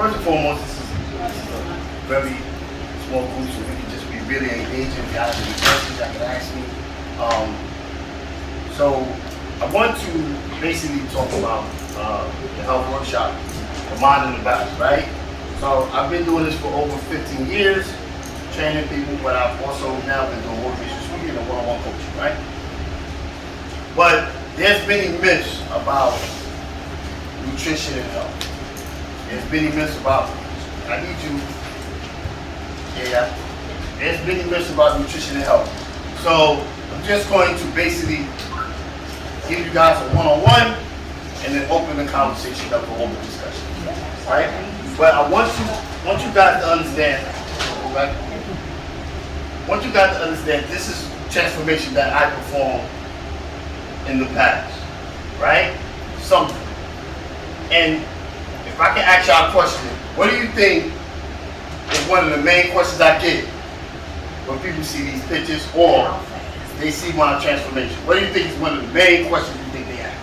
first and foremost, this is a very small group, so we can just be really engaging. If you have any questions, I can ask me. So I want to basically talk about the health workshop, the mind and the body, right? So I've been doing this for over 15 years, training people, but I've also now been doing motivational speaking and one-on-one coaching, right? But there's many myths about nutrition and health. There's many myths about, I need you, yeah. There's many myths about nutrition and health. So I'm just going to basically give you guys a one-on-one and then open the conversation up for open discussion, right? But I want you guys to understand, right? I want you guys to understand this is transformation that I performed in the past, right? Something. And if I can ask y'all a question, what do you think is one of the main questions I get when people see these pictures or they see my transformation? What do you think is one of the main questions you think they ask?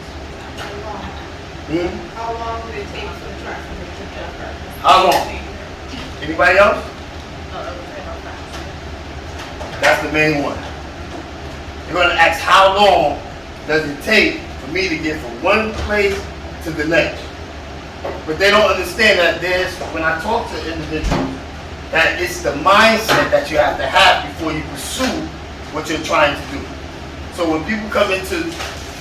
How long did it take for the transformation to occur? How long? Anybody else? That's the main one. You're going to ask how long does it take for me to get from one place to the next. But they don't understand that when I talk to individuals, that it's the mindset that you have to have before you pursue what you're trying to do. So when people come in to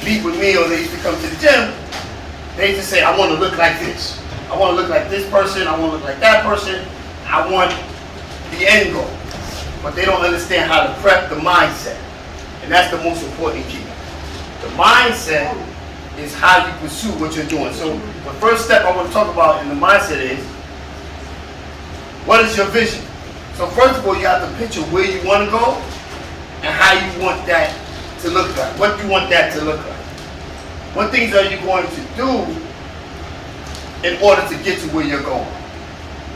meet with me or they used to come to the gym, they just say, I want to look like this. I want to look like this person. I want to look like that person. I want the end goal. But they don't understand how to prep the mindset. And that's the most important key. The mindset is how you pursue what you're doing. So the first step I want to talk about in the mindset is, what is your vision? So first of all, you have to picture where you want to go and how you want that to look like. What you want that to look like. What things are you going to do in order to get to where you're going?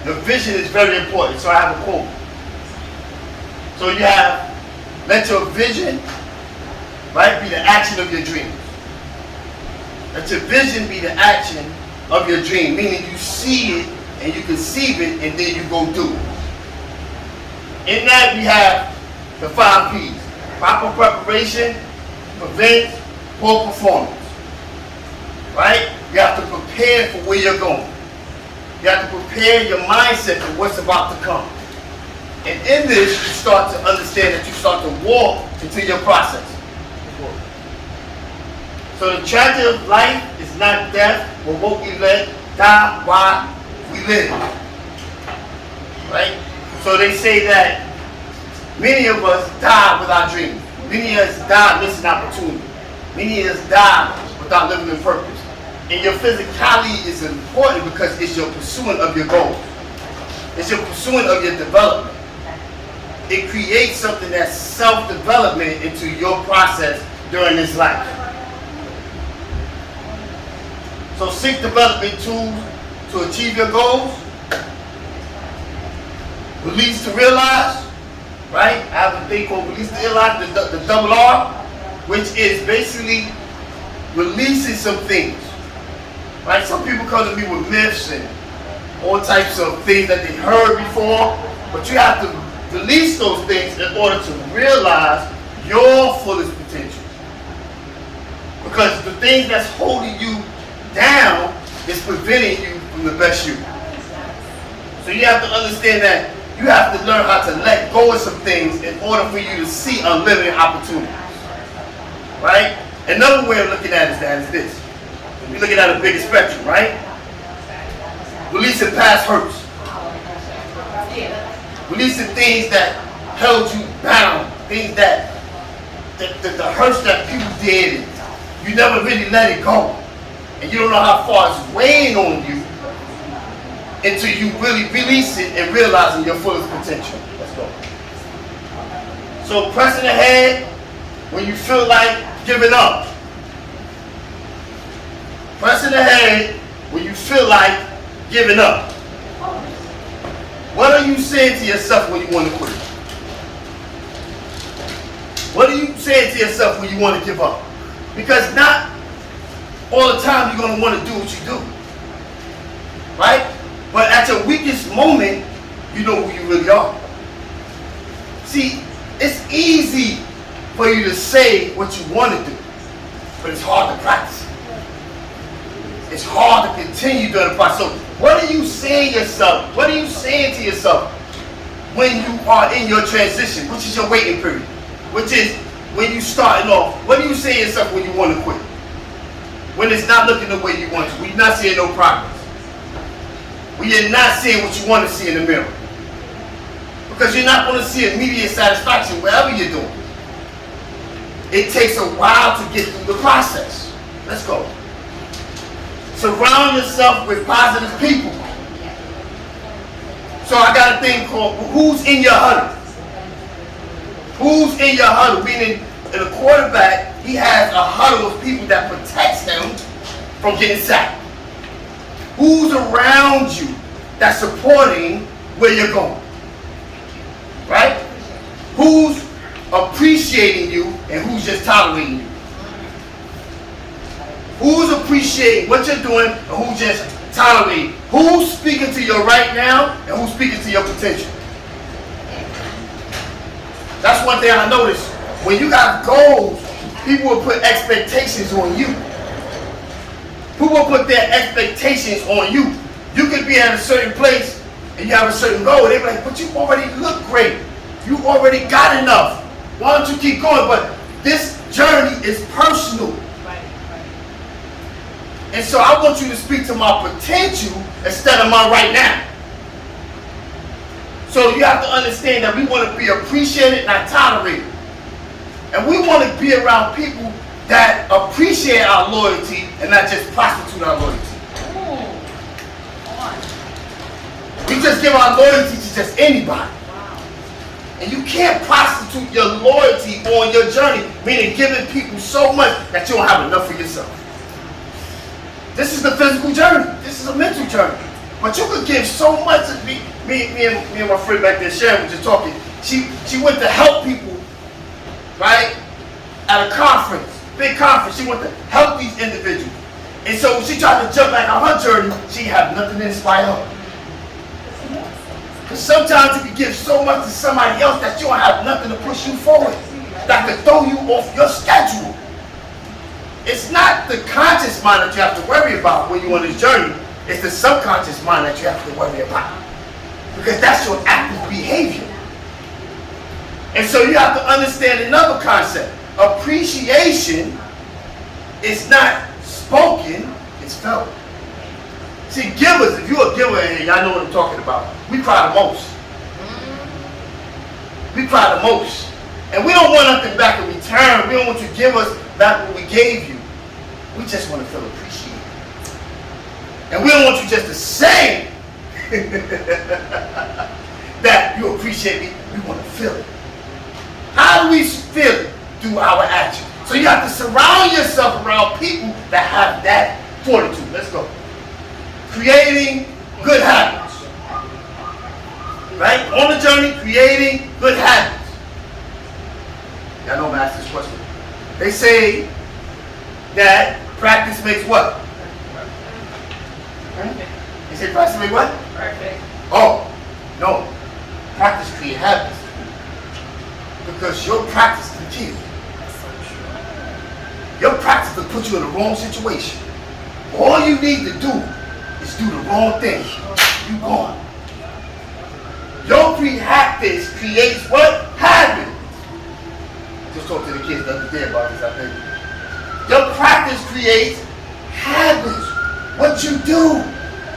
The vision is very important. So I have a quote. So you have, let your vision, right, be the action of your dreams. Let your vision be the action of your dream, meaning you see it and you conceive it and then you go do it. In that we have the 5 P's. Proper preparation prevents poor performance. Right? You have to prepare for where you're going. You have to prepare your mindset for what's about to come. And in this, you start to understand that you start to walk into your process. So the tragedy of life is not death, but what we let die while we live. Right? So they say that many of us die with our dreams. Many of us die missing opportunity. Many of us die without living in purpose. And your physicality is important because it's your pursuing of your goals. It's your pursuing of your development. It creates something that's self-development into your process during this life. So seek development tools to achieve your goals. Release to realize, right? I have a thing called release to realize, the double R, which is basically releasing some things. Right? Some people come to me with myths and all types of things that they heard before, but you have to release those things in order to realize your fullest potential. Because the things that's holding you down is preventing you from the best you. So you have to understand that you have to learn how to let go of some things in order for you to see unlimited opportunities. Right? Another way of looking at it is this. We're looking at a bigger spectrum, right? Releasing past hurts. Releasing things that held you bound. Things that the hurts that people did, you never really let it go. And you don't know how far it's weighing on you until you really release it and realizing your fullest potential. Let's go. So pressing ahead when you feel like giving up. Pressing ahead when you feel like giving up. What are you saying to yourself when you want to quit? What are you saying to yourself when you want to give up? Because not all the time you're going to want to do what you do. Right? But at your weakest moment, you know who you really are. See, it's easy for you to say what you want to do, but it's hard to practice. It's hard to continue doing the process. So what are you saying yourself? What are you saying to yourself when you are in your transition, which is your waiting period, which is when you starting off? What do you say to yourself when you want to quit? When it's not looking the way you want to, when you're not seeing no progress, when you're not seeing what you want to see in the mirror. Because you're not going to see immediate satisfaction wherever you're doing. It takes a while to get through the process. Let's go. Surround yourself with positive people. So I got a thing called who's in your huddle. Who's in your huddle? Meaning, in a quarterback, he has a huddle of people that protects him from getting sacked. Who's around you that's supporting where you're going? Right? Who's appreciating you and who's just tolerating you? Who's appreciating what you're doing and who's just tolerating? Who's speaking to your right now and who's speaking to your potential? That's one thing I noticed. When you got goals, people will put expectations on you. People will put their expectations on you. You could be at a certain place and you have a certain goal. They're like, but you already look great. You already got enough. Why don't you keep going? But this journey is personal. And so I want you to speak to my potential instead of my right now. So you have to understand that we want to be appreciated, not tolerated. And we want to be around people that appreciate our loyalty and not just prostitute our loyalty. We just give our loyalty to just anybody. And you can't prostitute your loyalty on your journey, meaning giving people so much that you don't have enough for yourself. This is the physical journey. This is a mental journey. But you could give so much. Me and my friend back there, Sharon, were just talking. She went to help people, right? At a conference, big conference. She went to help these individuals. And so when she tried to jump back on her journey, she had nothing to inspire her. Because sometimes you can give so much to somebody else that you don't have nothing to push you forward. That could throw you off your schedule. It's not the conscious mind that you have to worry about when you're on this journey. It's the subconscious mind that you have to worry about. Because that's your active behavior. And so you have to understand another concept. Appreciation is not spoken, it's felt. See, givers, if you're a giver and y'all know what I'm talking about, we cry the most. We cry the most. And we don't want nothing back in return. We don't want you to give us back what we gave you. We just want to feel appreciated. And we don't want you just to say that you appreciate me. We want to feel it. How do we feel it? Through our action. So you have to surround yourself around people that have that fortitude. Let's go. Creating good habits. Right? On the journey, creating good habits. Y'all know I'm asking this question. They say that practice makes what? Perfect. They say practice makes what? Perfect. Oh, no. Practice creates habits. Because your practice can kill you. Your practice will put you in the wrong situation. All you need to do is do the wrong thing. You gone. Your practice creates what? Habit. Just talked to the kids the other day about this, I think. Your practice creates habits. What you do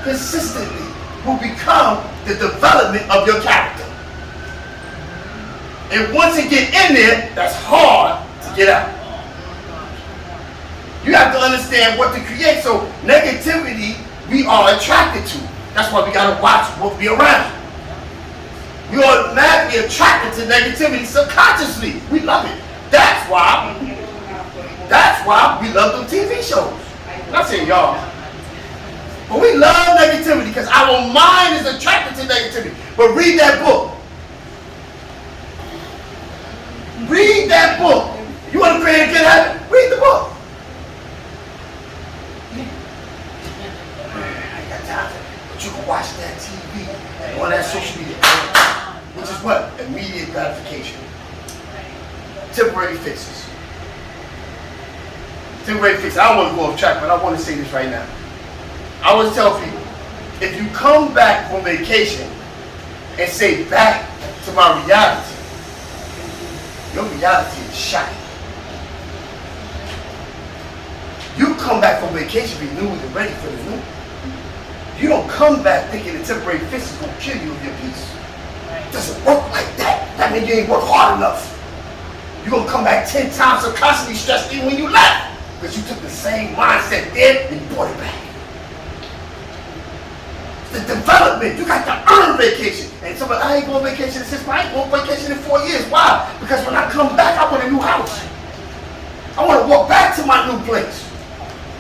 consistently will become the development of your character. And once it get in there, that's hard to get out. You have to understand what to create. So negativity, we are attracted to. That's why we got to watch what we around. We are automatically attracted to negativity subconsciously. We love it. That's why we love them TV shows. I'm not saying y'all. But we love negativity because our mind is attracted to negativity. But read that book. Read that book. You want to create a good habit? Read the book. I ain't got time for it. But you can watch that social media. Which is what? Immediate gratification. Temporary fixes. Temporary fixes. I don't want to go off track, but I want to say this right now. I always tell people, if you come back from vacation and say back to my reality, your reality is shot. You come back from vacation renewed and ready for the new. You don't come back thinking the temporary fix is going to kill you of your peace. It doesn't work like that. That means you ain't worked hard enough. You're going to come back 10 times so constantly stressed even when you left. Because you took the same mindset there and you brought it back. The development, you got to earn vacation. And somebody, I ain't going on vacation in 6 months, I ain't going on vacation in 4 years. Why? Because when I come back, I want a new house. I want to walk back to my new place.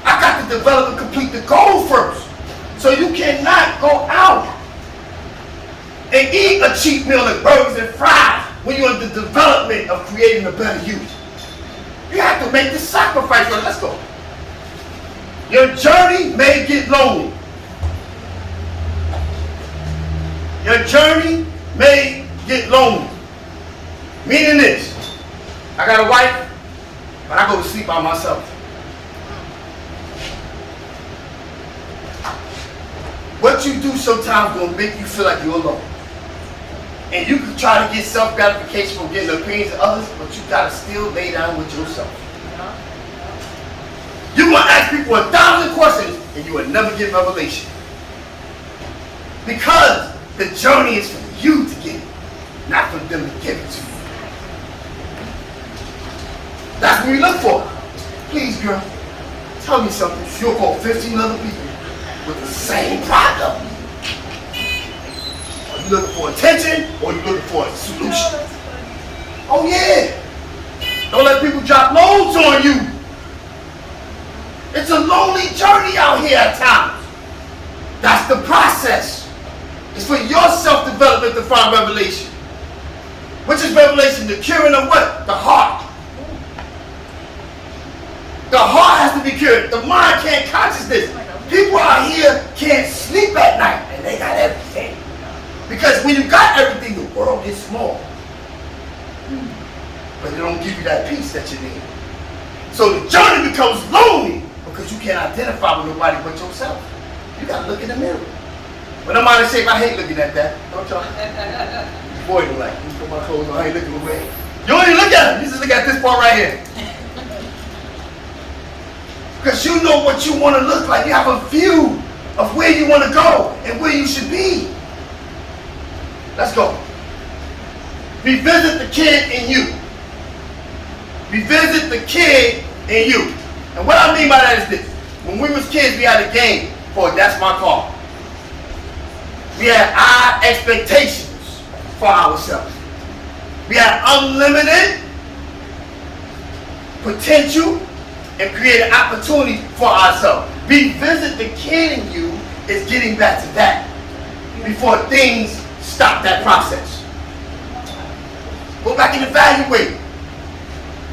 I got to develop and complete the goal first. So you cannot go out and eat a cheap meal like burgers and fries when you're in the development of creating a better you. You have to make the sacrifice. Let's go. Your journey may get lonely. Your journey may get lonely. Meaning this, I got a wife, but I go to sleep by myself. What you do sometimes will make you feel like you're alone. And you can try to get self-gratification from getting the opinions of others, but you gotta still lay down with yourself. You're gonna ask people 1,000 questions and you will never get revelation. Because the journey is for you to get it, not for them to give it to you. That's what we look for. Please, girl, tell me something. You'll call 15 other people with the same problem. Are you looking for attention or are you looking for a solution? Oh yeah. Don't let people drop loads on you. It's a lonely journey out here at times. That's the process. It's for your self-development to find revelation. Which is revelation? The curing of what? The heart. The heart has to be cured. The mind can't consciousness. People out here can't sleep at night and they got everything. Because when you got everything, the world is small. But they don't give you that peace that you need. So the journey becomes lonely because you can't identify with nobody but yourself. You gotta look in the mirror. When I'm out of shape, I hate looking at that. Don't y'all? Boy, you like, you put my clothes on, I ain't looking away. You don't even look at them. You just look at this part right here. Because you know what you want to look like. You have a view of where you want to go and where you should be. Let's go. Revisit the kid in you. Revisit the kid in you. And what I mean by that is this. When we was kids, we had a game called That's My Car. We had our expectations for ourselves. We had unlimited potential and create an opportunity for ourselves. Revisit the kid in you is getting back to that before things stop that process. Go back and evaluate.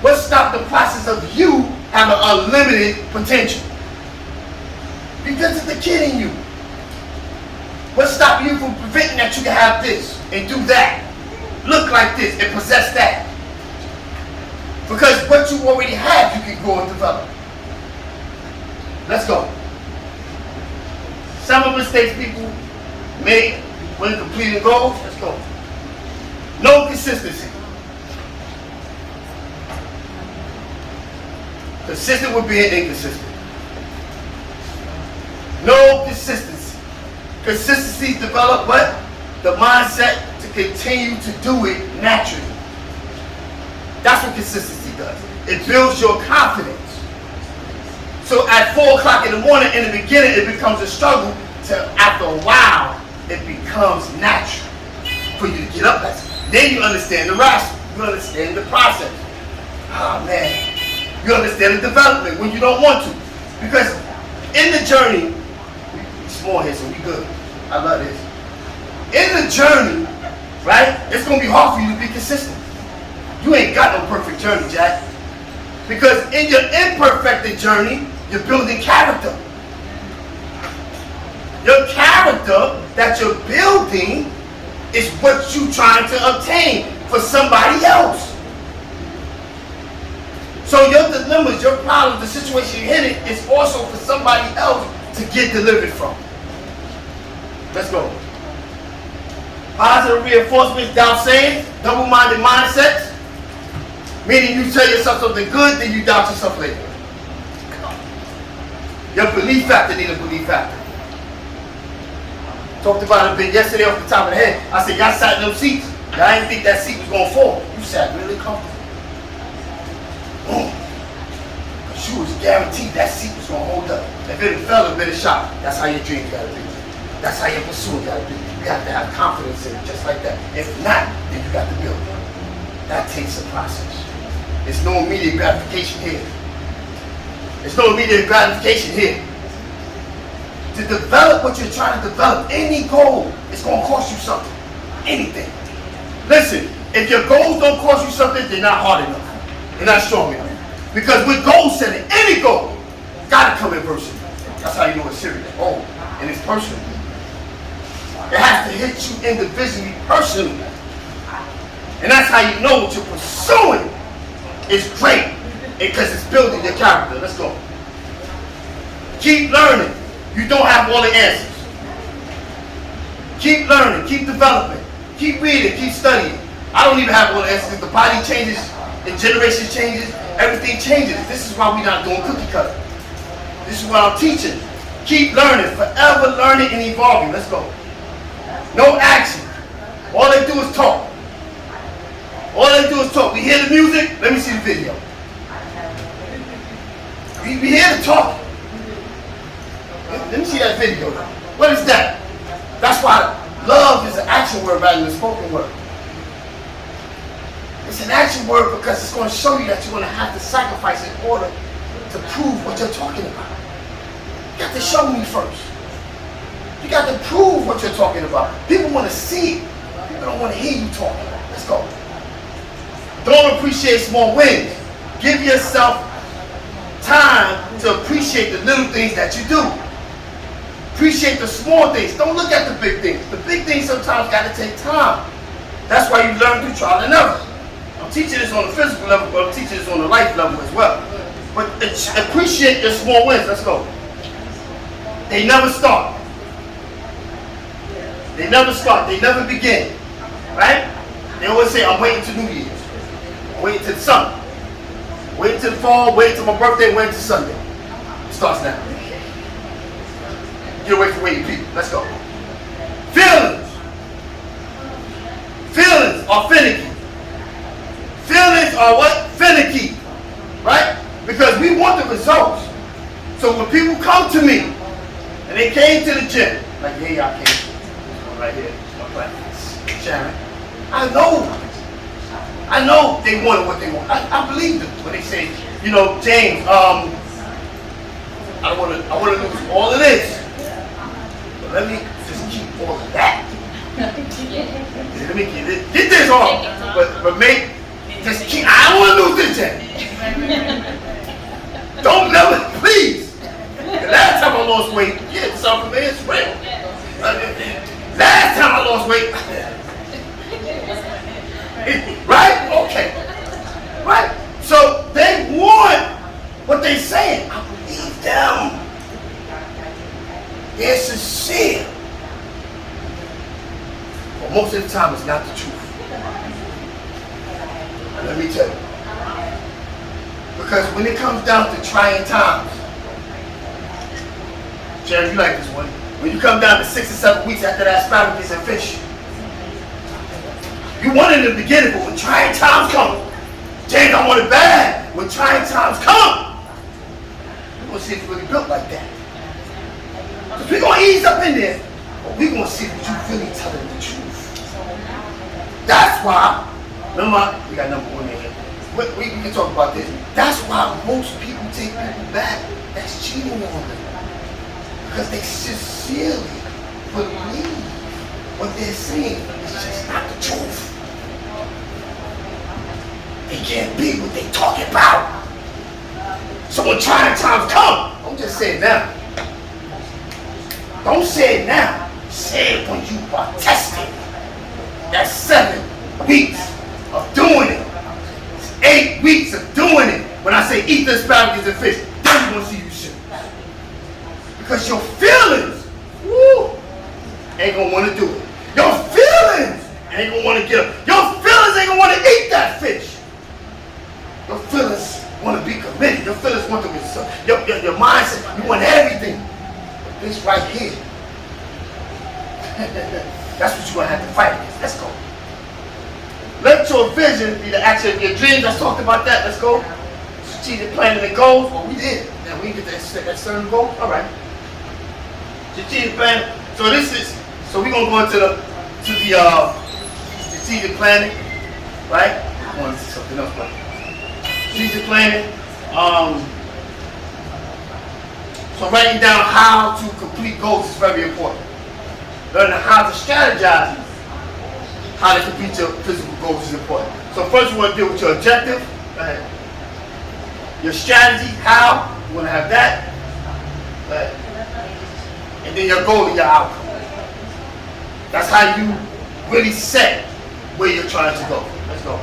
What stopped the process of you having unlimited potential? Revisit the kid in you. What stopped you from preventing that you can have this and do that, look like this and possess that? Because what you already have, you can grow and develop. Let's go. Some of the mistakes people make when completing goals, let's go. No consistency. Consistent with being inconsistent. No consistency. Consistency develop what? The mindset to continue to do it naturally. That's what consistency does. It builds your confidence. So at 4 o'clock in the morning, in the beginning, it becomes a struggle. Till after a while, it becomes natural for you to get up. Then you understand the rationale. You understand the process. Oh man. You understand the development when you don't want to. Because in the journey, we're small here, so we good. I love this. In the journey, right, it's going to be hard for you to be consistent. You ain't got no perfect journey, Jack. Because in your imperfect journey, you're building character. Your character that you're building is what you trying to obtain for somebody else. So your dilemmas, your problems, the situation you're in is also for somebody else to get delivered from. Let's go. Positive reinforcements, doubt sayings, double-minded mindsets. Meaning you tell yourself something good, then you doubt yourself later. Your belief factor need a belief factor. Talked about it a bit yesterday off the top of the head. I said, y'all sat in them seats. Y'all didn't think that seat was going to fall. You sat really comfortable. Because you was guaranteed that seat was going to hold up. If it fell, it been a shot. That's how your dreams got to be. That's how your pursuit got to be. You have to have confidence in it, just like that. If not, then you got to build it. That takes a process. There's no immediate gratification here. There's no immediate gratification here. To develop what you're trying to develop, any goal, it's going to cost you something. Anything. Listen, if your goals don't cost you something, they're not hard enough. They're not strong enough. Because with goal setting, any goal, gotta come in person. That's how you know it's serious. Oh, and it's personal. It has to hit you individually, personally. And that's how you know what you're pursuing is great. Because it's building your character. Let's go. Keep learning. You don't have all the answers. Keep learning. Keep developing. Keep reading. Keep studying. I don't even have all the answers. The body changes. The generation changes. Everything changes. This is why we're not doing cookie cutter. This is what I'm teaching. Keep learning. Forever learning and evolving. Let's go. No action. All they do is talk. All they do is talk. We hear the music. Let me see the video. We hear the talk. Let me see that video. What is that? That's why love is an action word rather than a spoken word. It's an action word because it's going to show you that you're going to have to sacrifice in order to prove what you're talking about. You got to show me first. You got to prove what you're talking about. People want to see it. People don't want to hear you talking. Let's go. Don't appreciate small wins. Give yourself time to appreciate the little things that you do. Appreciate the small things. Don't look at the big things. The big things sometimes got to take time. That's why you learn through trial and error. I'm teaching this on the physical level, but I'm teaching this on the life level as well. But appreciate your small wins. Let's go. They never start. They never start. They never begin. Right? They always say, I'm waiting to New Year's. I'm waiting to the summer. Wait till the fall, wait till my birthday, wait till Sunday. It starts now. Get away from waiting people. Let's go. Feelings. Feelings are finicky. Feelings are what? Finicky. Right? Because we want the results. So when people come to me, and they came to the gym, like, hey, y'all came. Right here. Sharon. I know they wanted what they want. I believe them when they say, you know, James, I want to lose all of this. But let me just keep all of that. Let me get this off. But make, just keep, I don't want to lose this, James. Don't never, please. The last time I lost weight, yeah, something, man, it's real. Last time I lost weight, right? Okay. Right? So they want what they saying. I believe them. They're sincere. But most of the time it's not the truth. And let me tell you. Because when it comes down to trying times, Jerry, you like this one. When you come down to 6 or 7 weeks after that asparagus and fish, you want it in the beginning, but when trying times come, James, I want it bad. When trying times come, we're going to see if it's really built like that. Because we're going to ease up in there, but we're going to see if you really telling the truth. That's why, remember, we got number 1 in here. We can talk about this. That's why most people take people back that's cheating on them. Because they sincerely believe what they're saying is just not the truth. They can't be what they talking about. So when trying times come, don't just say it now. Don't say it now. Say it when you are tested. the asparagus and fish, then you want to see you shit. Because your feelings, woo, ain't gonna want to do it. Your feelings ain't gonna want to get up. Your feelings ain't gonna want to eat that fish. Your feelings want to be committed. Your feelings want to be your mindset. You want everything. But this right here, that's what you're gonna have to fight against. Let's go. Let your vision be the action of your dreams. I talked about that. Let's go. Strategic planning and goals. Well, we did. Now we get that certain goal. All right. Strategic planning. So we're gonna go into the strategic planning, right? I want to see something else, but strategic planning. So writing down how to complete goals is very important. Learning how to strategize how to complete your physical goals is important. So first you want to deal with your objective. Go ahead. Your strategy, how you want to have that. Go ahead. And then your goal and your outcome. That's how you really set where you're trying to go. Let's go.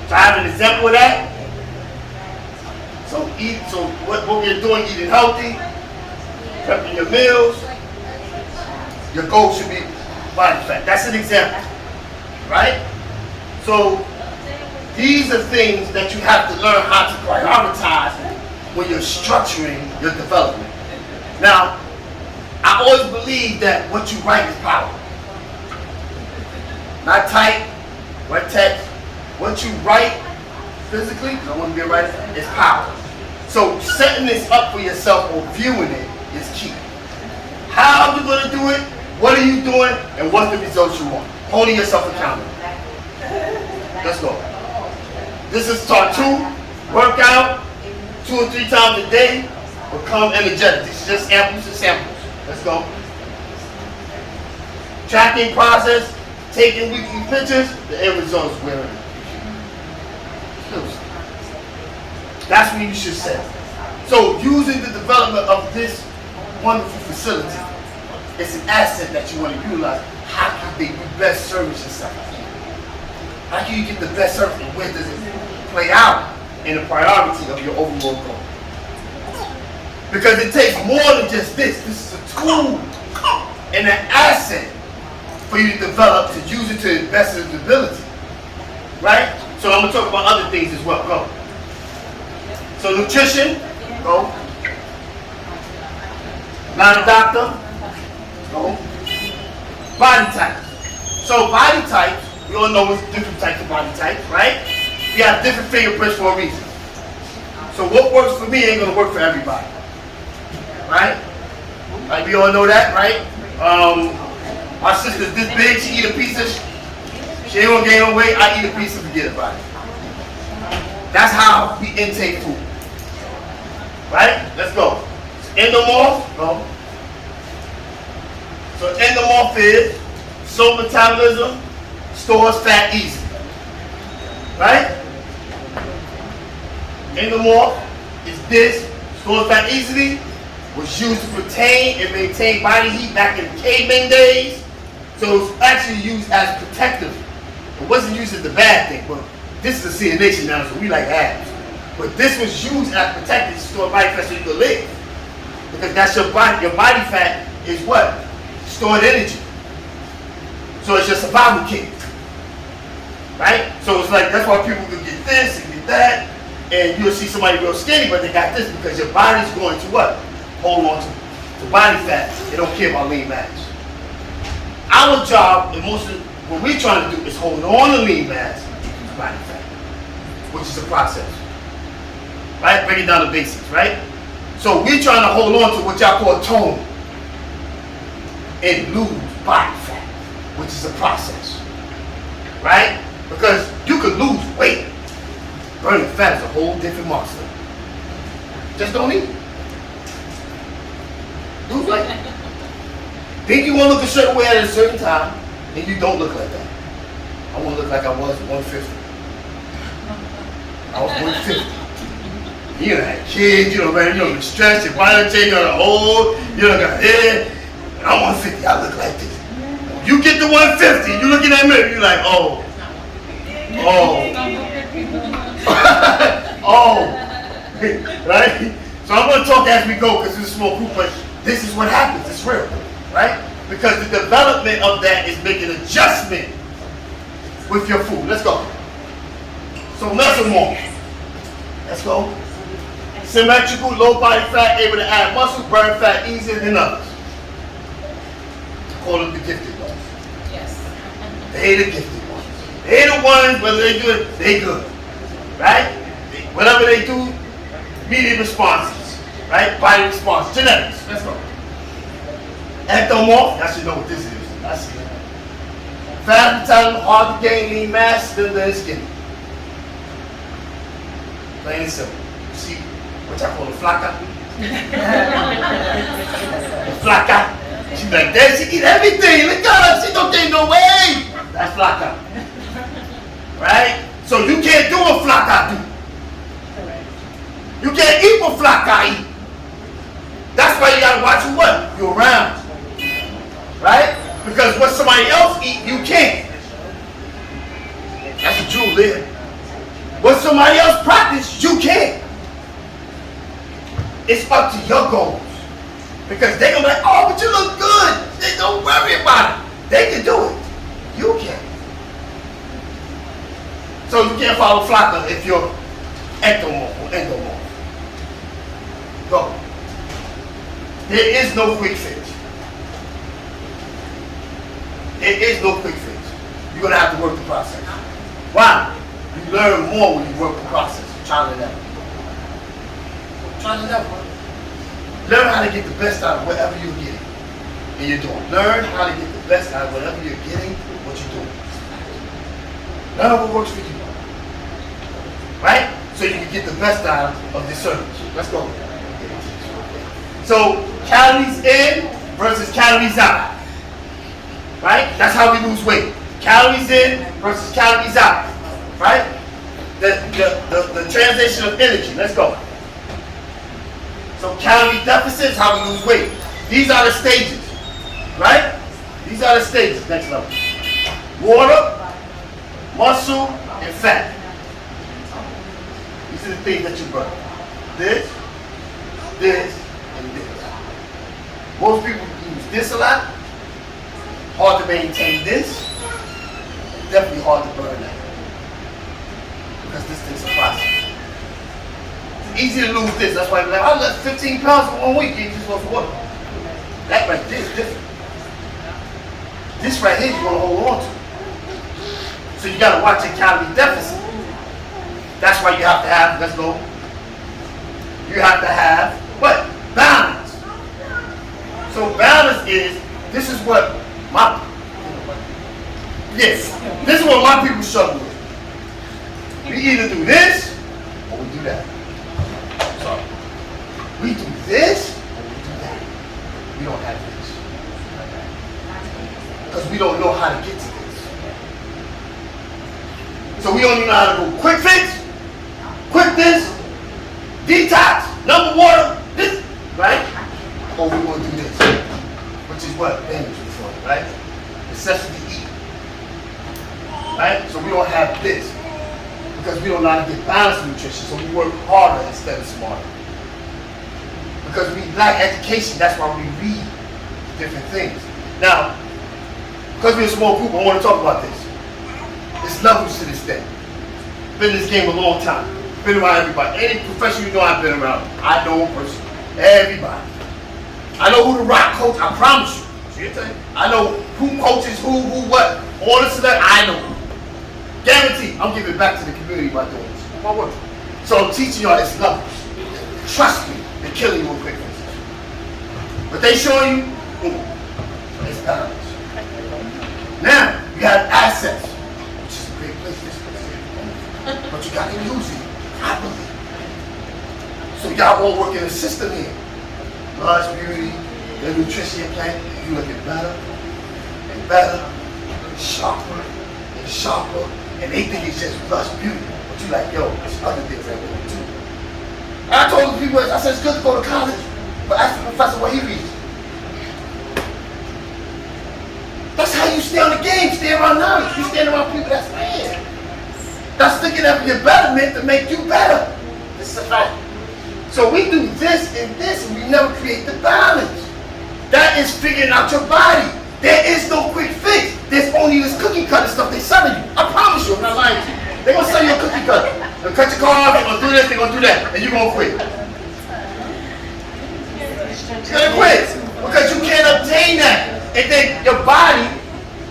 So I have an example of that. So what we're doing, eating healthy, prepping your meals, your goal should be body fat. That's an example, right? So these are things that you have to learn how to prioritize when you're structuring your development. Now, I always believe that what you write is power. Not type, write text. What you write physically, because I want to be a writer, is power. So setting this up for yourself or viewing it is key. How are you going to do it? What are you doing? And what's the results you want? Holding yourself accountable. Let's go. This is part 2. Workout 2 or 3 times a day. Become energetic. This is just samples and samples. Let's go. Tracking process. Taking weekly pictures. The end result is wearing it. That's what you should say. So using the development of this wonderful facility, it's an asset that you want to utilize. How can you best service yourself? How can you get the best service, and where does it play out in the priority of your overall goal? Because it takes more than just this. This is a tool and an asset for you to develop, to use it to invest in its ability. Right? So I'm going to talk about other things as well. Go. So nutrition, go. Not a doctor, go. Body type. So body types, we all know it's different types of body types, right? We have different fingerprints for a reason. So what works for me ain't gonna work for everybody, right? Like we all know that, right? My sister's this big, she eat a pizza, she ain't gonna gain no weight, I eat a pizza, forget about it. That's how we intake food. Right? Let's go. Endomorph, go. So endomorph is slow metabolism, stores fat easily. Right? Endomorph is this, stores fat easily, was used to retain and maintain body heat back in the caveman days. So it's actually used as protective. It wasn't used as the bad thing, but this is a senior nation now, so we like abs. But this was used as protected to store body fat so you could live. Because that's your body. Your body fat is what? Stored energy. So it's your survival kit. Right? So it's like, that's why people can get this and get that. And you'll see somebody real skinny, but they got this because your body's going to what? Hold on to body fat. They don't care about lean mass. Our job, and most of what we're trying to do, is hold on to lean mass to body fat, which is a process. Right? Break it down to basics, right? So we're trying to hold on to what y'all call tone and lose body fat, which is a process. Right? Because you could lose weight. Burning fat is a whole different monster. Just don't eat. Lose weight. Think you want to look a certain way at a certain time, and you don't look like that. I want to look like I was 150. I was 150. You know, had kids, you know, man, you know, the stress, your body change, you know, the old, you know, got hair. And I'm 150, I look like this. When you get to 150, you look in that mirror, you're like, oh. Right? So I'm going to talk as we go because it's a small group, but this is what happens. It's real. Right? Because the development of that is making adjustment with your food. Let's go. So mesomorph. Let's go. Symmetrical, low body fat, able to add muscle, burn fat easier than others. Call them the gifted ones. Yes. They the gifted ones. They the ones, whether they do it, they good. Right? Whatever they do, immediate responses. Right? Body response. Genetics. Let's go. Ectomorph. I should know what this is. I see it. Fat metabolism, hard to gain, lean mass, still than skinny. Plain and simple. You see what I call a flaca? A flaca. She like that, she eat everything. Look at her, she don't gain no weight. That's flaca. Right? So you can't do what flaca do. You can't eat what flaca eat. That's why you gotta watch what? You're around. Right? Because what somebody else eat, you can't. That's a jewel there. What somebody else practice, you can't. It's up to your goals. Because they're going to be like, oh, but you look good. They don't worry about it. They can do it. You can't. So you can't follow Flocka if you're ectomorph or endomorph. Go. There is no quick fix. There is no quick fix. You're going to have to work the process. Why? You learn more when you work the process. Trial and error. Trial and error. Learn how to get the best out of whatever you're getting and you're doing. Learn how to get the best out of whatever you're getting, what you're doing. Learn what works for you. Right? So you can get the best out of this service. Let's go. So calories in versus calories out. Right? That's how we lose weight. Calories in versus calories out. Right? The translation of energy. Let's go. So calorie deficit is how we lose weight. These are the stages. Right? These are the stages. Next level. Water, muscle, and fat. These are the things that you burn. This, and this. Most people use this a lot. Hard to maintain this. Definitely hard to burn that. Because this takes a process. It's easy to lose this. That's why I'm like, I lost 15 pounds in 1 week. You just lost water. That right there is different. This right here you want to hold on to. So you got to watch your calorie deficit. That's why you have to have, let's go. You have to have what? Balance. So balance is, this is what my, yes, this is what my people struggle with. We either do this or we do that. Sorry. We do this or we do that. We don't have this. Because we don't know how to get to this. So we don't even know how to go quick fix, quick this, detox, number water, this, right? Or we want to do this, which is what? Damage before, right? Necessity to eat. Right? So we don't have this. Because we don't know how to get balanced nutrition, so we work harder instead of smarter. Because we lack education, that's why we read different things. Now, because we're a small group, I want to talk about this. There's levels to this thing. Been in this game a long time. Been around everybody. Any profession you know I've been around, I know them personally. Everybody. I know who the rock coach, I promise you. I know who coaches who, what. All this and that, I know. Guaranteed, I'm giving back to the community by doing this. My work. So I'm teaching y'all this levels. Trust me, they're killing you with quick fixes. But they show you, it's balance. Now, you have assets, which is a great place, this place here. But you got to use it properly. So y'all all work in a system here. Large beauty, the nutrition plan, you looking better and better, and sharper and sharper. And they think it's just lush beauty. But you like, yo, there's other things I do too. And I told the people, I said, it's good to go to college, but ask the professor what he reads. That's how you stay on the game, stay around knowledge. You stand around people that's man. That's thinking of your betterment to make you better. This is a fact. So we do this and this, and we never create the balance. That is figuring out your body. There is no quick fix. There's only this cookie cutter stuff they selling you. I promise you, I'm not lying to you. They're gonna sell you a cookie cutter. They'll cut your car off, they're gonna do this, they're gonna do that, and you're gonna quit. You're gonna quit because you can't obtain that. And then your body,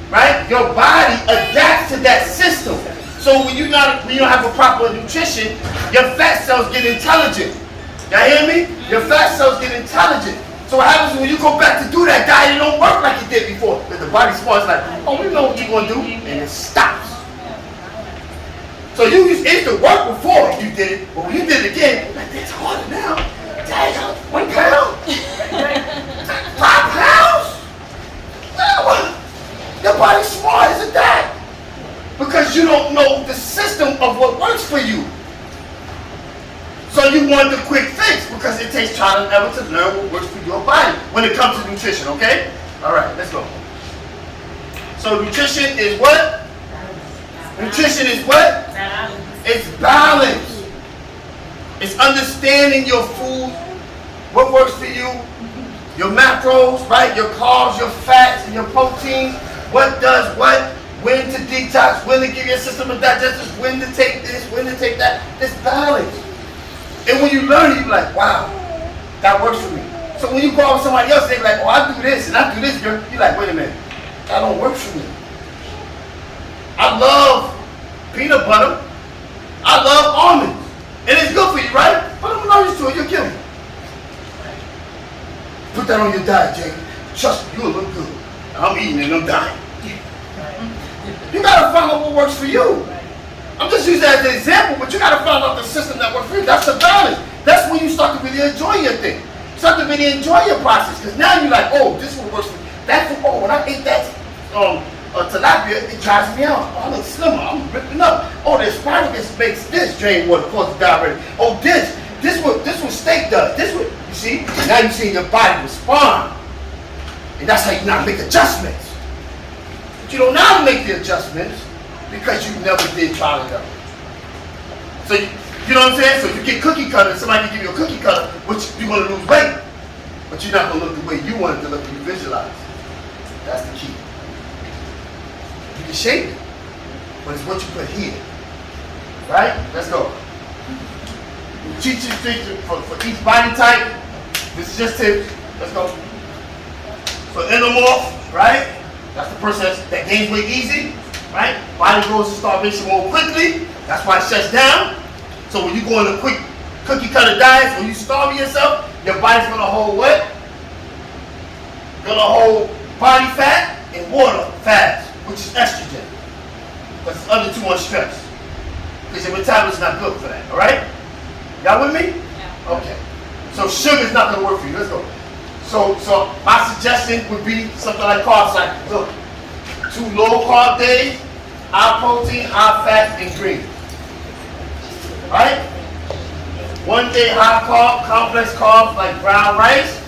right? Your body adapts to that system. So when you don't have a proper nutrition, your fat cells get intelligent. Y'all hear me? Your fat cells get intelligent. So what happens when you go back to do that diet, it don't work like it did before. Because the body smarts like, oh, we know what you're gonna do, and it stops. So it used to work before you did it, but when you did it again, like it's harder now. Dang, 1 pound? 5 pounds? Well, your body's smart, isn't that? Because you don't know the system of what works for you. So you want the quick fix because it takes trial and error to learn what works for your body when it comes to nutrition, okay? All right, let's go. So nutrition is what? Nutrition is what? It's balance. It's understanding your food, what works for you, your macros, right? Your carbs, your fats, and your proteins. What does what? When to detox, when to give your system a digestion, when to take this, when to take that. It's balance. And when you learn it, you're like, wow, that works for me. So when you go out with somebody else, they're like, oh, I do this and I do this, girl. You're like, wait a minute, that don't work for me. I love peanut butter. I love almonds. And it's good for you, right? But I'm not used to it, you'll kill me. Put that on your diet, Jake. Trust me, you'll look good. I'm eating and I'm dying. You gotta find out what works for you. I'm just using that as an example, but you gotta find out the system that works for you. That's the balance. That's when you start to really enjoy your thing. You start to really enjoy your process, because now you're like, oh, this one works for me. That's what, oh, when I ate that tilapia, it drives me out. Oh, I look slimmer. I'm ripping up. Oh, the asparagus makes this drain water, causes diarrhea. Oh, this what steak does. This what you see. Now you see your body respond, and that's how you now make adjustments. But you don't know how to make the adjustments because you never did trial and error. So you know what I'm saying? So you get cookie cutter, and somebody can give you a cookie cutter, which you're gonna lose weight, but you're not gonna look the way you want it to look when you visualize. That's the key. You can shape it, but it's what you put here. Right? Let's go. Teach you for each body type. This is just tips. Let's go. For endomorph, right? That's the person that gains weight easy, right? Body goes to starvation more quickly. That's why it shuts down. So when you go on a quick cookie cutter diet, when you starve yourself, your body's gonna hold what? Gonna hold body fat and water fast, which is estrogen. Because it's under too much stress. Because your metabolism is not good for that, all right? Y'all with me? Yeah. Okay. So sugar's not gonna work for you. Let's go. So my suggestion would be something like carb cycle. Look, 2 low carb days, high protein, high fat, and green. Right? 1 day high carb, complex carbs like brown rice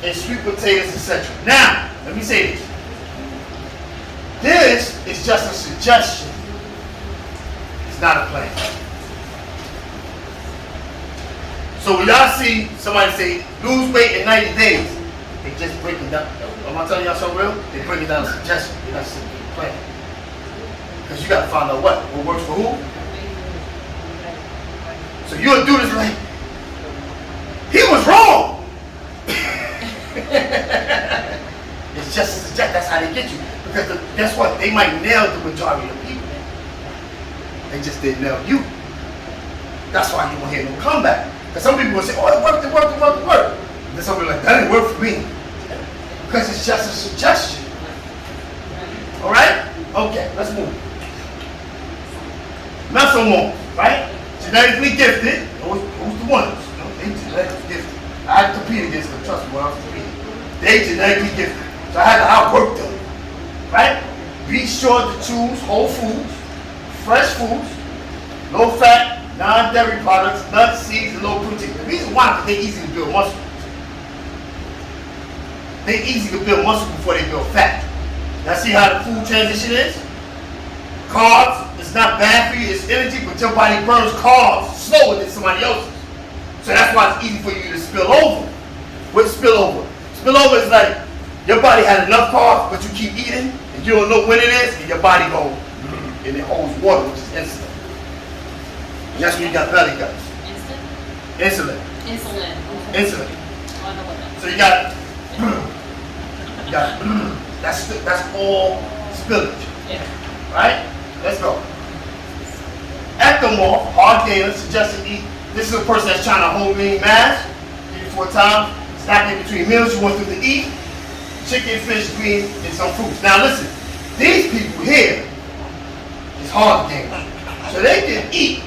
and sweet potatoes, etc. Now, let me say this. This is just a suggestion. It's not a plan. So when y'all see somebody say lose weight in 90 days, they just break it down. Am I telling y'all something real? They break it down as a suggestion. They're not simply a plan. Because you got to find out what works for who. So you'll do this like, he was wrong. It's just a suggestion. That's how they get you. Because guess what? They might nail the majority of people. They just didn't nail you. That's why you won't hear no comeback. Because some people will say, oh, it worked. And then some people are like, that didn't work for me. Because it's just a suggestion. All right? Okay, let's move. Mesomorphs, right? Genetically gifted. Who's the ones? You know, they genetically gifted. I had to compete against them, trust me, when I was competing. They genetically gifted. So I had to outwork them. Right? Be sure to choose whole foods, fresh foods, low fat, non-dairy products, nuts, seeds, and low protein. The reason why is they're easy to build muscle. They're easy to build muscle before they build fat. Now see how the food transition is? Carbs, it's not bad for you, it's energy, but your body burns carbs slower than somebody else's. So that's why it's easy for you to spill over. What's spillover? Spillover is like your body had enough carbs, but you keep eating, and you don't know when it is, and your body goes, and it holds water, which is insulin. And that's when you got belly guts. Insulin. Insulin. Insulin. Oh, I know what that is. So you got that's all spillage. Yeah. Right? Let's go. Ectomorph, hard gainer, suggested eat. This is a person that's trying to hold lean mass, 3 to 4 times, snacking between meals. You want them to eat chicken, fish, greens, and some fruits. Now listen, these people here is hard gainers. So they can eat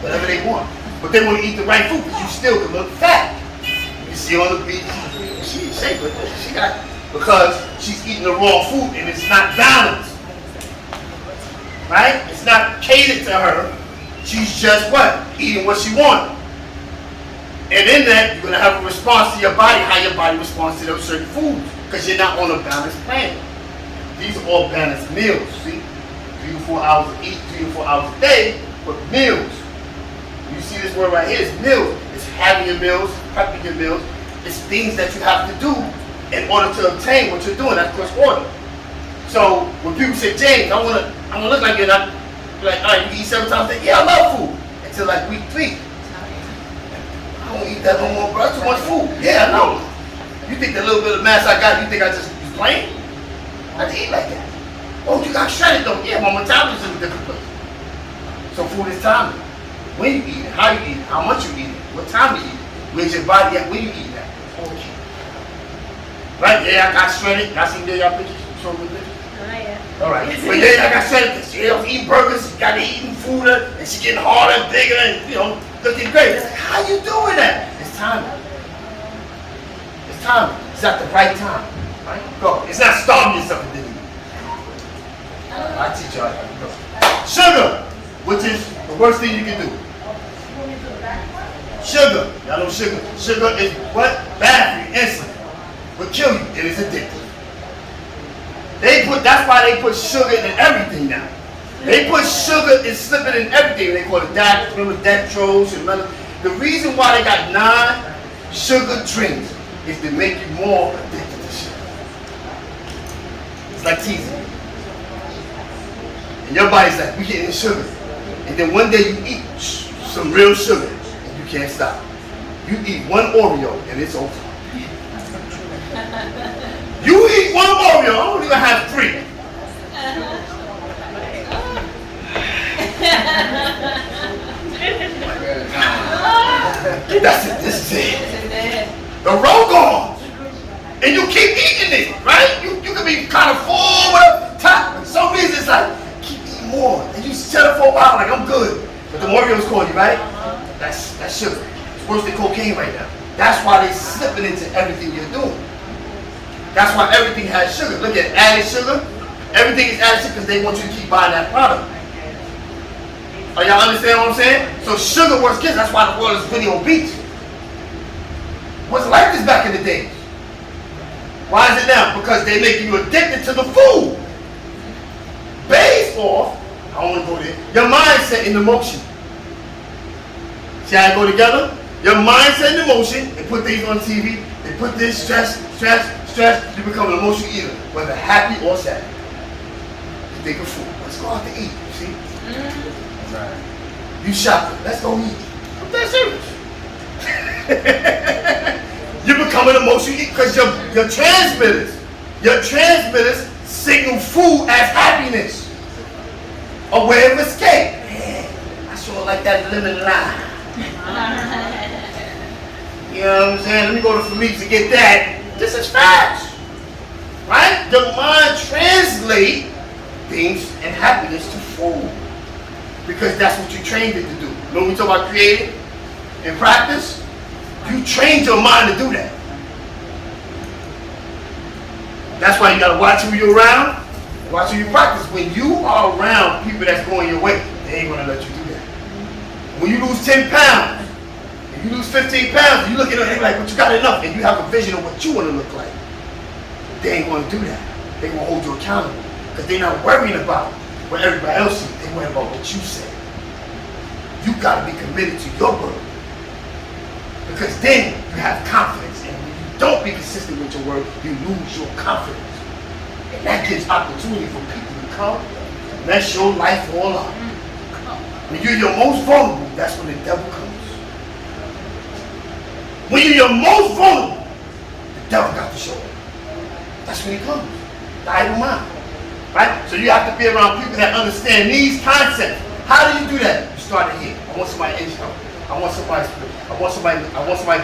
whatever they want, but they want to eat the right food because you still can look fat. You see on the beach, she ain't shape, but she got, because she's eating the wrong food and it's not balanced. Right? It's not catered to her. She's just what? Eating what she wants. And in that, you're going to have a response to your body, how your body responds to those certain foods, because you're not on a balanced plan. These are all balanced meals, see? 3 to 4 hours to eat, 3 to 4 hours a day, but meals. You see this word right here, it's meals. It's having your meals, prepping your meals. It's things that you have to do in order to obtain what you're doing. That's cross order. So when people say, James, I want to look like you, and I'm like, all right, you eat 7 times a day? Yeah, I love food. Until like week 3. I don't eat that no more, bro. That's too much food. Yeah, I know. You think the little bit of mass I got, you think I just was playing? I didn't eat like that. Oh, you got shredded though. Yeah, my metabolism is in a different place. So food is timing. When you eat it, how you eat it, how much you eat it, what time you eat it, where's your body at when you eat that. Right? Yeah, I got shredded. Y'all seen y'all pictures? Show me pictures. All right. But yeah, I got shredded. She was eating burgers, got to eating food, and she getting harder and bigger, and looking great. It's like, how you doing that? It's timing. It's timing. It's at the right time. Right? Go. It's not starving yourself and then eat. I teach y'all how to go. Sugar, which is the worst thing you can do. Sugar. Y'all know sugar. Sugar is what? Bad for you. Insulin. Will kill you. It is addictive. That's why they put sugar in everything now. They put sugar and slip it in everything. They call it dextrose and melatonin. The reason why they got 9 sugar drinks is to make you more addicted to sugar. It's like teasing. And your body's like, we getting sugar. And then one day you eat some real sugar and you can't stop. You eat 1 Oreo and it's over. You eat 1 Oreo, I don't even have 3. That's it, this is it. The roll gone. And you keep eating it, right? You can be kind of full with a top. For some reason it's like, keep eating more. And you shut up for a while like, I'm good. But the Oreos call you, right? That's sugar. It's worse than cocaine right now. That's why they slipping into everything you're doing. That's why everything has sugar. Look at added sugar. Everything is added sugar because they want you to keep buying that product. Are y'all understand what I'm saying? So sugar works kids. That's why the world is really obese. Wasn't like this back in the days. Why is it now? Because they're making you addicted to the food. Based off, I don't want to go there, your mindset and emotion. See how they go together? Your mindset and emotion, they put things on TV, they put this stress, you become an emotional eater, whether happy or sad. You think of food. Let's go out to eat, see? Right. You shopping, let's go eat. I'm that serious. You become an emotional eater because your transmitters signal food as happiness. A way of escape. Man, I sure like that lemon lime. You know what I'm saying? Let me go to Spa Nyc to get that. This is facts. Right? Your mind translates things and happiness to food. Because that's what you trained it to do. You know when we talk about creating and practice? You trained your mind to do that. That's why you gotta watch who you're around, watch who you practice. When you are around people that's going your way, they ain't gonna let you do that. When you lose 10 pounds, you lose 15 pounds, you look at them like, but you got enough, and you have a vision of what you want to look like. They ain't going to do that. They're going to hold you accountable because they're not worrying about what everybody else sees. They're worrying about what you say. You got to be committed to your word. Because then you have confidence. And when you don't be consistent with your word, you lose your confidence. And that gives opportunity for people to come and mess your life all up. When you're your most vulnerable, that's when the devil comes. When you're your most vulnerable, the devil got to show up. That's when he comes. The idle mind. Right? So you have to be around people that understand these concepts. How do you do that? You start it here. I want somebody income. I want somebody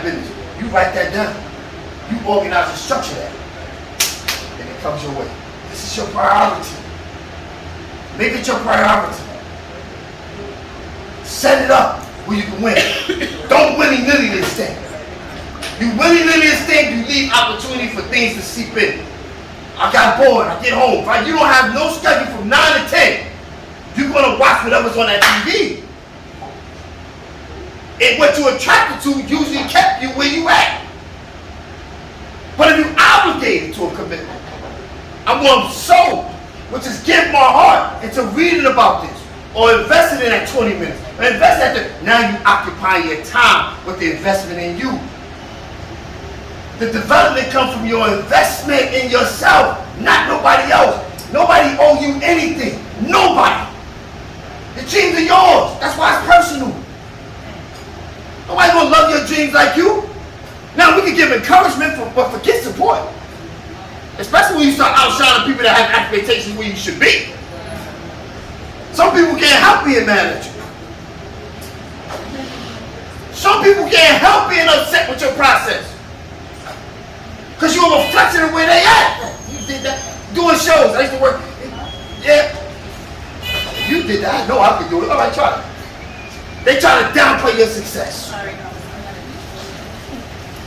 business. You write that down. You organize and structure that. And it comes your way. This is your priority. Make it your priority. Set it up where you can win. Don't willy-nilly this thing. You willy-nilly this thing, you leave opportunity for things to seep in. I got bored, I get home. Right? You don't have no schedule from 9 to 10. You're going to watch whatever's on that TV. And what you're attracted to usually kept you where you at. But if you're obligated to a commitment, I'm going to sow, which is give my heart into reading about this. Or investing in that 20 minutes. Or invest that. Now you occupy your time with the investment in you. The development comes from your investment in yourself, not nobody else. Nobody owe you anything. Nobody. The dreams are yours. That's why it's personal. Nobody gonna love your dreams like you. Now we can give encouragement, but forget support. Especially when you start outshining people that have expectations where you should be. Some people can't help being mad at you. Some people can't help being upset with your process. Because you're a reflection of where they at. You did that. Doing shows. I used to work. Yeah. You did that. I know I could do it. All right, try it. They try to downplay your success.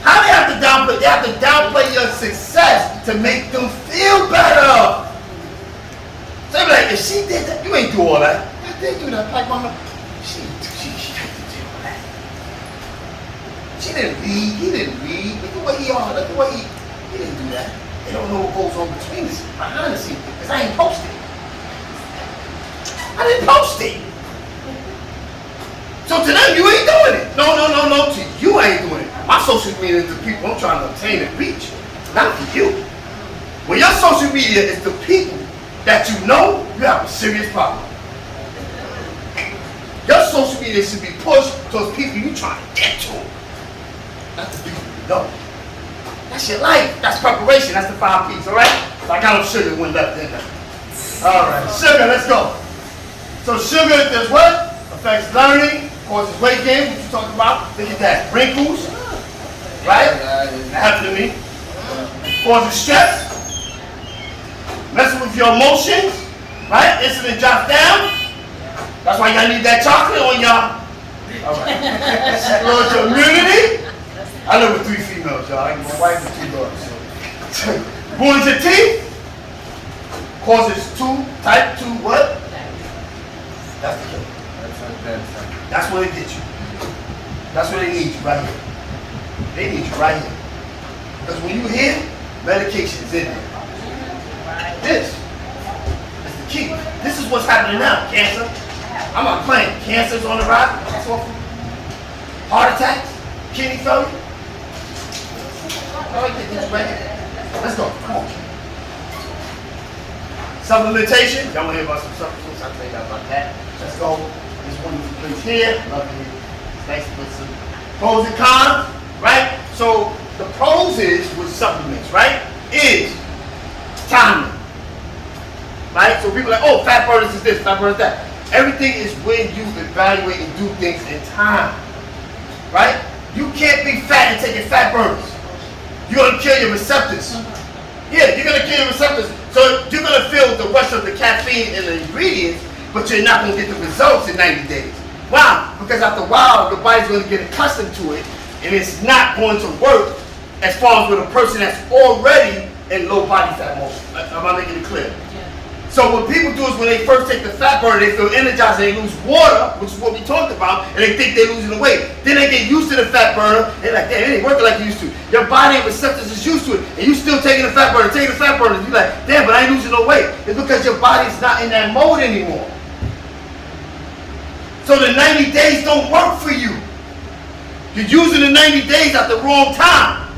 How they have to downplay? They have to downplay your success to make them feel better. So they be like, if she did that, you ain't do all that. I did do that. Like mama, she had to do all that. She didn't read. He didn't read. Look at what he on. Look at what he didn't do that. They don't know what goes on between us, behind the scenes, because I ain't posted. I didn't post it. So to them, you ain't doing it. No. To you, I ain't doing it. My social media is the people I'm trying to obtain and reach, not for you. When your social media is the people that you know, you have a serious problem. Your social media should be pushed towards people you trying to get to, not the people you know. That's your life. That's preparation. That's the 5 P's, all right? So I got no sugar, one left in there. All right, sugar, let's go. So sugar does what? Affects learning, causes weight gain, what you talking about. Look at that. Wrinkles, right? That happened to me. Causes stress. Messing with your emotions, right? Insulin drops down. That's why y'all need that chocolate on y'all. All right. Lowers your immunity. I live with 3 females, y'all. I got my wife and 2 daughters. So. Ruins your teeth. Causes type 2 what? That's the killer. That's where they get you. That's where they need you, right here. They need you right here. Because when you hear, medication is in there. This is the key. This is what's happening now. Cancer. I'm not playing. Cancer's on the rise. Heart attacks. Kidney failure. All right, get this right here. Let's go. Come on. Supplementation. Y'all want to hear about some supplements? I'll tell you about that. Let's go. This wonderful place here. Love it. It's nice to put some pros and cons, right? So the pros is with supplements, right? Is timing. Right? So people are like, oh, fat burners is this, fat burners that. Everything is when you evaluate and do things in time. Right? You can't be fat and taking fat burners. You're going to kill your receptors. Yeah, you're going to kill your receptors. So you're going to feel the rush of the caffeine and the ingredients, but you're not going to get the results in 90 days. Why? Because after a while, your body's going to get accustomed to it, and it's not going to work as far as with a person that's already in low body fat mode. Am I making it clear? So what people do is when they first take the fat burner, they feel energized and they lose water, which is what we talked about, and they think they're losing the weight. Then they get used to the fat burner, and they're like, damn, it ain't working like you used to. Your body and receptors is used to it, and you still taking the fat burner, You're like, damn, but I ain't losing no weight. It's because your body's not in that mode anymore. So the 90 days don't work for you. You're using the 90 days at the wrong time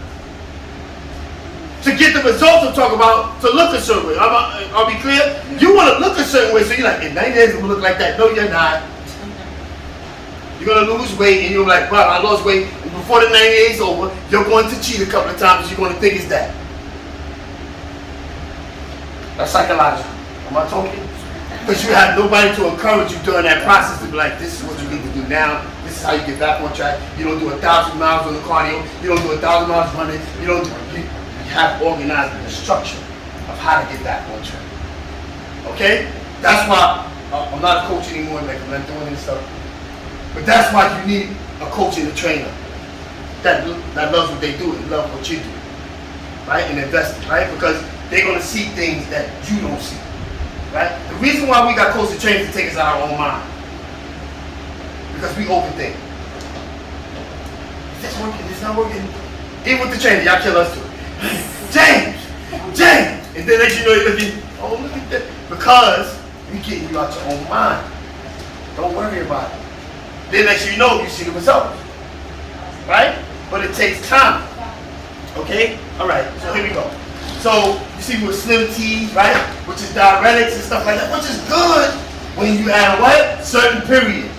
to get the results I'm talking about, to look a certain way. I'll be clear? You want to look a certain way, so you're like, in 90 days I'm going to look like that. No, you're not. You're going to lose weight, and you're like, wow, I lost weight. And before the 90 days is over, you're going to cheat a couple of times, you're going to think it's that. That's psychological. Am I talking? Because you have nobody to encourage you during that process to be like, this is what you need to do now. This is how you get back on track. You don't do 1,000 miles on the cardio. You don't do 1,000 miles running. You have organized the structure of how to get back on track. Okay? That's why I'm not a coach anymore. Like, I'm not doing this stuff. But that's why you need a coach and a trainer that loves what they do and loves what you do. Right? And invest in, right? Because they're going to see things that you don't see. Right? The reason why we got coach and trainers to take us out of our own mind. Because we overthink. Is this working? Is this not working? Even with the trainer, y'all kill us too. James! And then next you know you're looking, oh look at that. Because we're getting you out your own mind. Don't worry about it. Then next you know, you see the results. Right? But it takes time. Okay? Alright, so here we go. So you see with slim teas, right? Which is diuretics and stuff like that, which is good when you add a what? Certain period.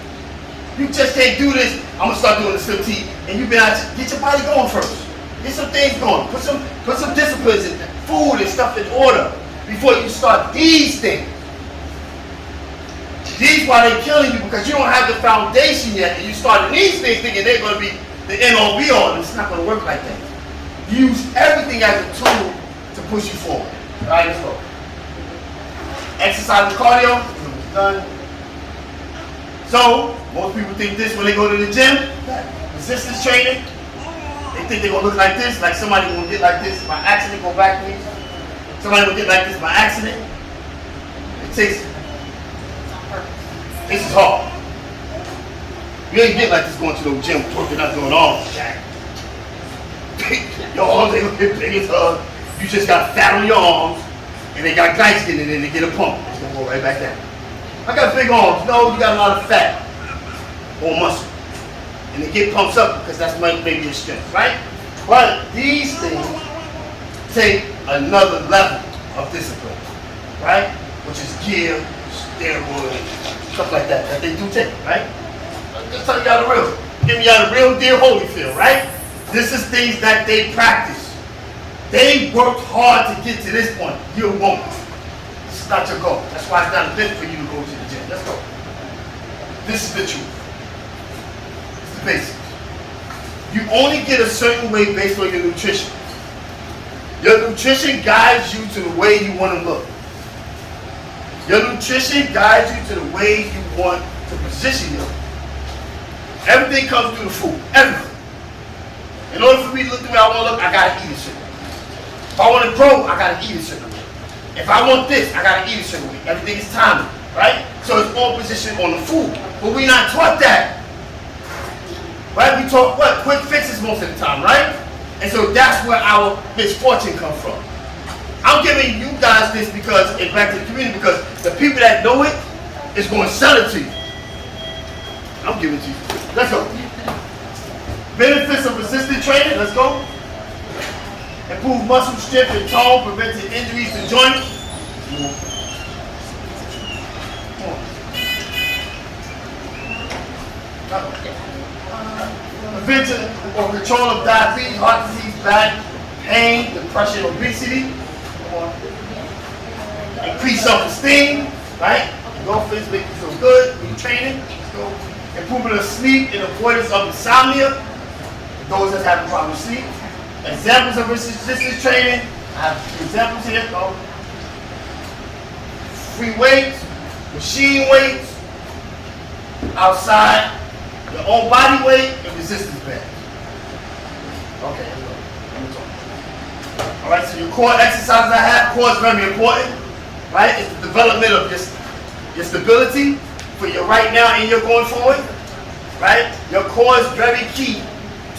You just can't do this. I'm gonna start doing the slim tea, and you better get your body going first. Get some things going. Put some disciplines in food and stuff in order before you start these things. These why they're killing you, because you don't have the foundation yet, and you started these things thinking they're gonna be the end all be all. It's not gonna work like that. Use everything as a tool to push you forward. All right, let's go. Exercise and cardio. Done. So most people think this when they go to the gym. Resistance training. They think they're gonna look like this, like somebody gonna get like this by accident. Go back, please. Somebody gonna get like this by accident. It takes. This is hard. You ain't get like this going to the gym, working out, doing arms, Jack. Your arms ain't gonna get big as hell. You just got fat on your arms, and they got glycogen in it, and they get a pump. It's gonna go right back down. I got big arms. No, you got a lot of fat or muscle. And they get pumps up because that's maybe your strength, right? But these things take another level of discipline, right? Which is gear, steroids, stuff like that they do take, right? Let's tell you how the real. Give me out the real deal Holyfield, right? This is things that they practice. They worked hard to get to this point. You won't. This is not your goal. That's why it's not a fit for you to go to the gym. Let's go. This is the truth. It's the basics. You only get a certain weight based on your nutrition. Your nutrition guides you to the way you want to look. Your nutrition guides you to the way you want to position yourself. Everything comes through the food. Everything. In order for me to look the way I want to look, I gotta eat a certain way. If I want to grow, I gotta eat a certain way. If I want this, I gotta eat a certain way. Everything is timing, right? So it's all positioned on the food. But we're not taught that. Right? We taught what? Quick fixes most of the time, right? And so that's where our misfortune comes from. I'm giving you guys this because, and back to the community, because the people that know it is going to sell it to you. I'm giving it to you. Let's go. Benefits of resistance training. Let's go. Improve muscle strength and tone, preventing injuries to joints. Prevention or control of diabetes, heart disease, back pain, depression, obesity. Increase self-esteem, right? Endorphins make you feel good when you're training. So, improvement of sleep and avoidance of insomnia. Those that have a problem with sleep. Examples of resistance training. I have a few examples here. Go. Free weights, machine weights, outside, your own body weight, and resistance bands. Okay, let me talk. All right, so your core exercises I have, core is very important, right? It's the development of your stability for your right now and your going forward, right? Your core is very key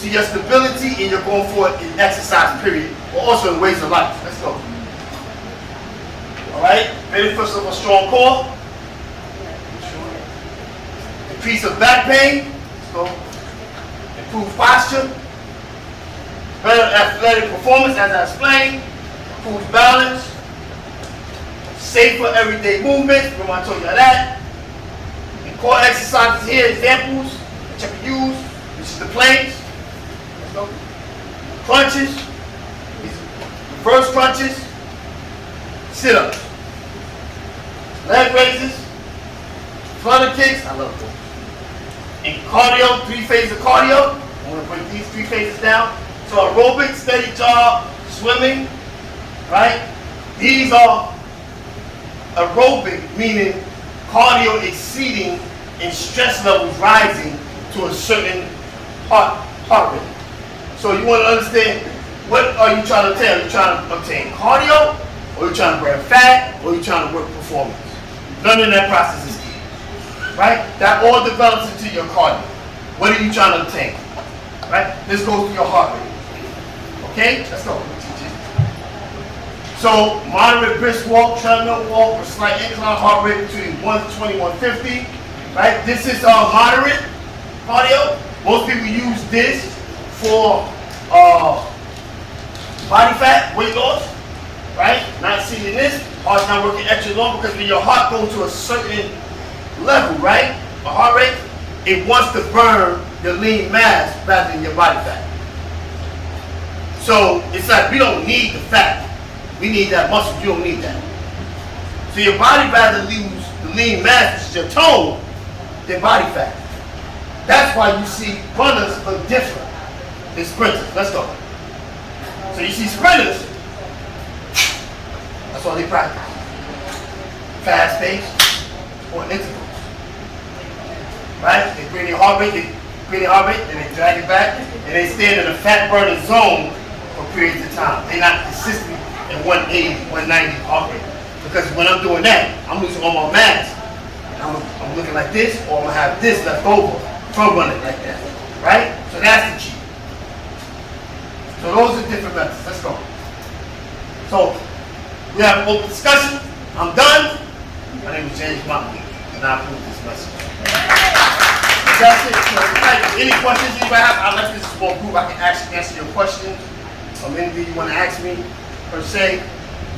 to your stability and your going forward in exercise, period, but also in ways of life. Let's go. All right, benefits of a strong core. Increase of back pain. Let's go. improves posture, better athletic performance, as I explained, improves balance, safer everyday movements. Remember I told you that. And core exercises here, examples that you can use, which is the planks, crunches, reverse crunches, sit-ups, leg raises, flutter kicks. I love those. And cardio, 3 phases of cardio. I'm going to break these 3 phases down. So aerobic, steady jog, swimming, right? These are aerobic, meaning cardio exceeding and stress levels rising to a certain heart rate. So you want to understand, what are you trying to obtain? Are you trying to obtain cardio, or are you trying to burn fat, or are you trying to work performance? None of that process is key, right? That all develops into your cardio. What are you trying to obtain, right? This goes to your heart rate. Okay, let's go. So moderate brisk walk, treadmill walk, with slight incline, heart rate between 120 and 150, right? This is moderate cardio. Most people use this for body fat, weight loss, right? Not seeing this, heart's not working extra long, because when your heart goes to a certain level, right, a heart rate, it wants to burn the lean mass rather than your body fat. So it's like we don't need the fat. We need that muscle. You don't need that. So your body rather lose the lean mass, which is your tone, than body fat. That's why you see runners look different than sprinters. Let's go. So you see sprinters, that's all they practice. Fast pace or intervals. Right? They bring their heart rate, then they drag it back, and they stand in a fat burning zone for periods of time. They're not consistent at 180, 190 heart rate. Because when I'm doing that, I'm losing all my mass. I'm looking like this, or I'm going to have this left over from running like that. Right? So that's the key. So those are different methods. Let's go. So we have an open discussion. I'm done. My name is James Motley, and I approve this message. That's it. So, any questions anybody have? I left this small group. I can actually answer your questions. Anything you want to ask me, per se,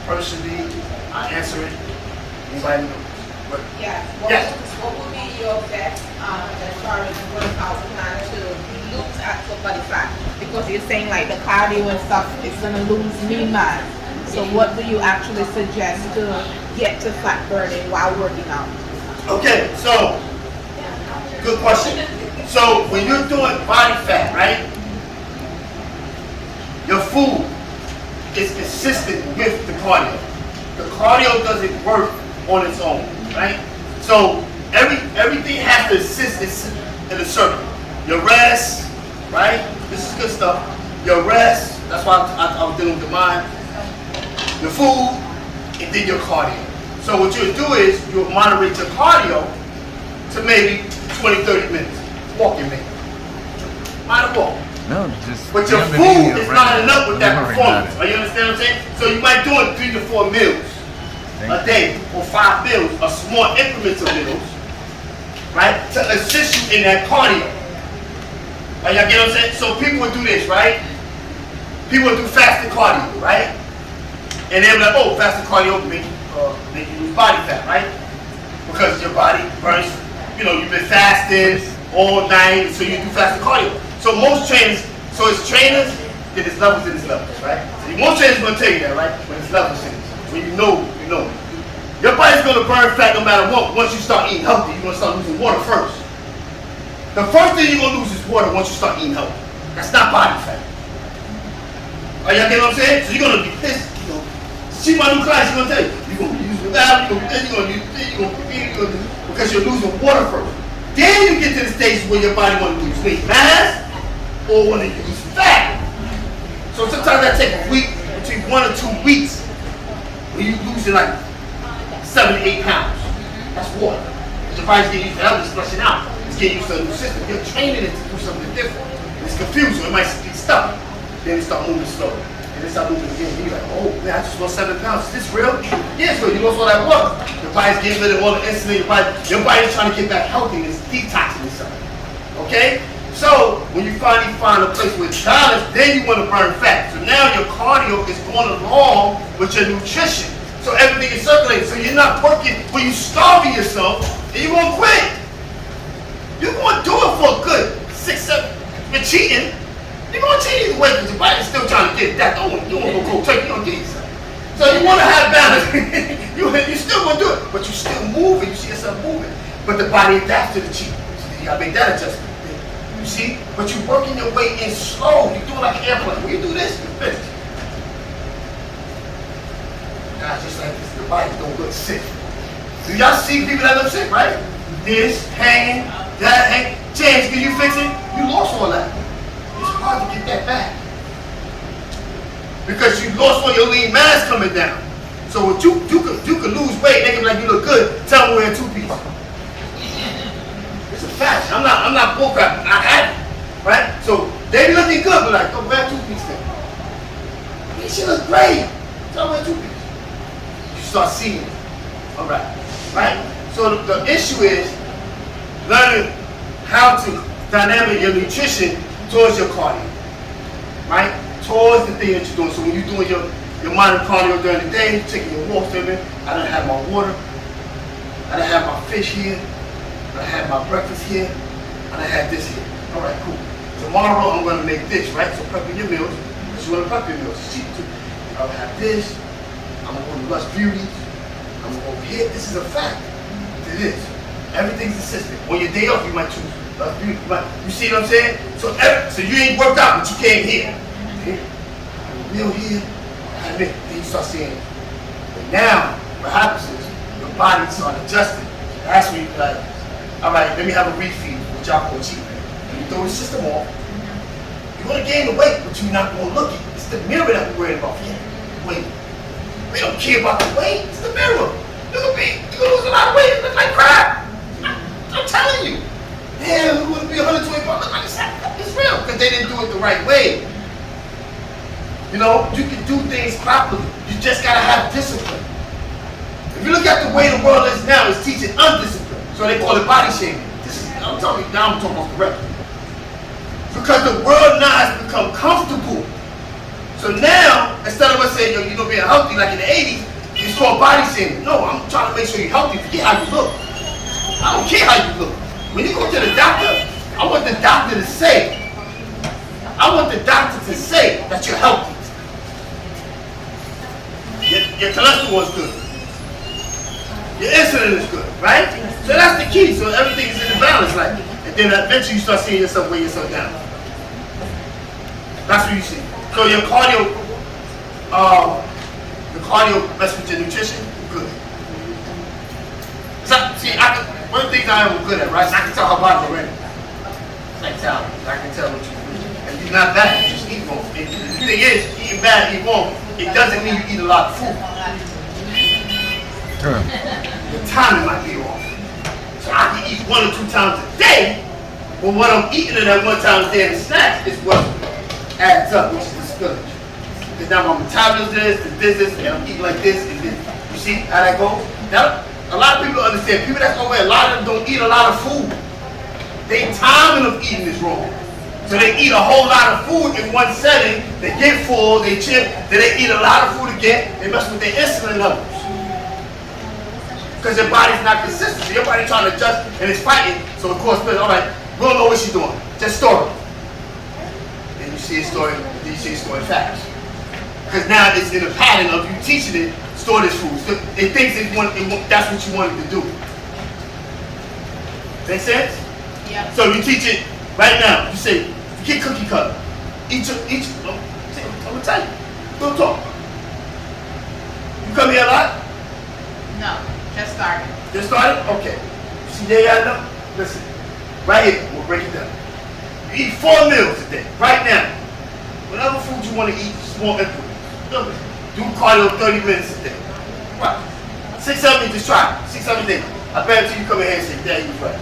personally, I answer it. Anybody know? Yeah. Yes. What would be your best as far as workout plan to lose actual body fat? Because you're saying like the cardio and stuff is going to lose lean mass. So what do you actually suggest to get to fat burning while working out? Okay, so good question. So when you're doing body fat, right? Your food is consistent with the cardio. The cardio doesn't work on its own, right? So everything has to assist in a circle. Your rest, right? This is good stuff. Your rest, that's why I was dealing with the mind. Your food, and then your cardio. So what you'll do is you'll moderate your cardio to maybe 20, 30 minutes. Walking maybe. Might walk. No, just. But your food is not enough with that performance. Are you understand what I'm saying? So you might do it 3 to 4 meals a day, or 5 meals, or small increments of meals, right? To assist you in that cardio. Are y'all get what I'm saying? So people would do this, right? People would do fasting cardio, right? And they'll be like, oh, fasting cardio make you lose body fat, right? Because your body burns, you've been fasting all night, so you do fasting cardio. So most trainers, so it's trainers, then it's levels and it's levels, right? So most trainers are going to tell you that, right? When it's levels and it's, when you know. Your body's going to burn fat no matter what. Once you start eating healthy, you're going to start losing water first. The first thing you're going to lose is water once you start eating healthy. That's not body fat. Are y'all getting what I'm saying? So you're going to be pissed. See my new class, you're going to tell you. You're going to use the valve, you're going to use this, you're going to because you're losing water first. Then you get to the stage where your body wants to lose weight mass or want to use fat. So sometimes that takes a week, between 1 or 2 weeks, when you're losing like 7 to 8 pounds. That's water. Your body's getting used to health, it's flushing out. It's getting used to a new system. You're training it to do something different. It's confused, so it might be stuck. Then it start moving slow. And it start moving again. And you're like, oh man, I just lost 7 pounds. Is this real? Yeah, so you lost all that water. Your body's getting rid of all the insulin. Your body's trying to get back healthy and it's detoxing itself. Okay? So when you finally find a place where it's balanced, then you want to burn fat. So now your cardio is going along with your nutrition. So everything is circulating. So you're not working when you starving yourself and you're going to quit. You're going to do it for a good 6, 7. You're cheating. You're going to cheat either way because your body's still trying to get that. You don't want to go turkey on these. So you want to have balance. you still going to do it, but you're still moving. You see yourself moving. But the body adapts to the cheat. So you got to make that adjustment. You see? But you're working your way in slow. You're doing like an airplane. When you do this, you're finished. Guys, just like this, the body don't look sick. Do y'all see people that look sick, right? This, hanging, that, hanging. James, can you fix it? You lost all that. It's hard to get that back. Because you lost all your lean mass coming down. So what you could lose weight, they can be like you look good, tell them we're 2-piece. It's a fact. I'm not bullcrapping. I had it. Right? So they be looking good, but like, oh, wear 2-piece then. You should look great. Tell them we're 2-piece. You start seeing it. Alright. Right? So the issue is learning how to dynamic your nutrition towards your cardio. Right? Towards the thing that you're doing. So when you're doing your minor cardio during the day, you're taking your walks, I done have my water. I done have my fish here. I have my breakfast here, and I have this here. All right, cool. Tomorrow I'm gonna make this, right? So prepping your meals, because you wanna prep your meals. It's cheap too. I'll have this. I'm gonna go to Lush Beauty. I'm gonna go here. This is a fact. It is. Everything's consistent. On your day off, you might choose Lush Beauty. You see what I'm saying? So you ain't worked out, but you came here. Okay? Meal here. Have it. Then you start seeing it. But now, what happens is your body starts adjusting. That's when you like. All right, let me have a refeed, which y'all call cheat. You throw the system off. You're going to gain the weight, but you're not going to look it. It's the mirror that we're worried about. Wait. We don't care about the weight. It's the mirror. You're going to lose a lot of weight. You look like crap. I'm telling you. Damn, we're going to be 120 pounds. Look like it's real, because they didn't do it the right way. You know, you can do things properly. You just got to have discipline. If you look at the way the world is now, it's teaching undiscipline. So they call it body shaming. I'm talking off the record. Because the world now has become comfortable. So now, instead of us saying, yo, you're going to be healthy like in the 80s, it's called body shaming. No, I'm trying to make sure you're healthy. Forget how you look. I don't care how you look. When you go to the doctor, I want the doctor to say that you're healthy. Your cholesterol is good. Your insulin is good, right? So that's the key. So everything is in the balance, like, and then eventually you start seeing yourself weigh yourself down. That's what you see. So your cardio, mess with your nutrition, good. So, see, one of the things I am good at, right? I can tell how body already. I can tell what you do. And you're not bad, you just eat wrong. And the thing is, eating bad, eat wrong, it doesn't mean you eat a lot of food. The timing might be off. So I can eat 1 or 2 times a day, but what I'm eating at that one time a day in snacks is what adds up, which is the spillage. Because now my metabolism is this, and I'm eating like this, and this. You see how that goes? Now, a lot of people don't understand. People that's overweight, a lot of them don't eat a lot of food. Their timing of eating is wrong. So they eat a whole lot of food in one setting, they get full, they chip, then they eat a lot of food again, they mess with their insulin levels. Because your body's not consistent. So your body trying to adjust and it's fighting. So of course, all right, we don't know what she's doing. Just store it. And you see it storing, then you see it storing fast. Because now it's in a pattern of you teaching it, store this food. So it thinks that's what you want it to do. Make sense? Yeah. So you teach it right now. You say, get cookie cutter. I'm gonna tell you. Don't talk. You come here a lot? No. Just started. Just started? Okay. See there, y'all know? Listen. Right here, we'll break it down. You eat 4 meals a day, right now. Whatever food you want to eat, small increments. Do cardio 30 minutes a day. Right. 6, 7, just try it. 6, 7 days. I bet you come in here and say, Dad, you was right.